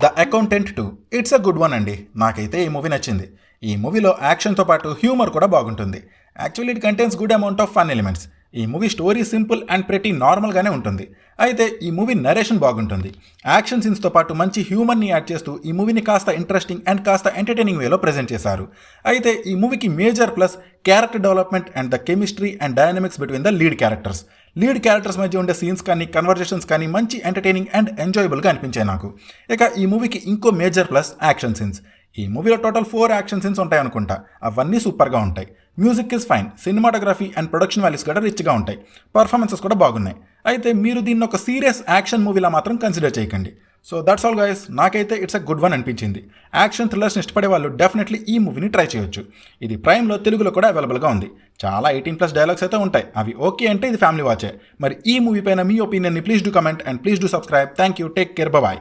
The accountant 2 it's a good one అండి. నాకైతే ఈ మూవీ నచ్చింది. ఈ మూవీలో యాక్షన్తో పాటు హ్యూమర్ కూడా బాగుంటుంది. Actually it contains good amount of fun elements. ఈ movie story simple and pretty నార్మల్గానే ఉంటుంది. అయితే ఈ మూవీ నరేషన్ బాగుంటుంది. యాక్షన్ సీన్స్తో పాటు మంచి హ్యూమర్ని యాడ్ చేస్తూ ఈ మూవీని కాస్త ఇంట్రెస్టింగ్ అండ్ కాస్త ఎంటర్టైనింగ్ వేలో ప్రజెంట్ చేశారు. అయితే ఈ మూవీకి major plus character development and the chemistry and dynamics between the lead characters మధ్య ఉండే సీన్స్ కానీ కన్వర్జేషన్స్ కానీ మంచి ఎంటర్టైనింగ్ అండ్ ఎంజాయబుల్గా అనిపించాయి నాకు. ఇక ఈ మూవీకి ఇంకో మేజర్ ప్లస్ యాక్షన్ సీన్స్. ఈ మూవీలో టోటల్ 4 యాక్షన్ సీన్స్ ఉంటాయనుకుంటా. అవన్నీ సూపర్గా ఉంటాయి. Music is fine. Cinematography and production values కూడా రిచ్గా ఉంటాయి. పర్ఫార్మెన్సెస్ కూడా బాగున్నాయి. అయితే మీరు దీన్ని ఒక సీరియస్ యాక్షన్ మూవీలా మాత్రం కన్సిడర్ చేయకండి. So that's all guys. నాకైతే ఇట్స్ అ గుడ్ వన్ అనిపించింది. యాక్షన్ థ్రిల్లర్స్ని ఇష్టపడే వాళ్ళు డెఫినెట్లీ ఈ మూవీని ట్రై చేయొచ్చు. ఇది ప్రైమ్లో తెలుగులో కూడా అవైలబుల్గా ఉంది. చాలా 18+ డైలాగ్స్ అయితే ఉంటాయి. అవి ఓకే అంటే ఇది ఫ్యామిలీ వాచే. మరి ఈ మూవీ పైన మీ ఒపీనియన్ని please do comment and please do subscribe. Thank you. Take care. Bye.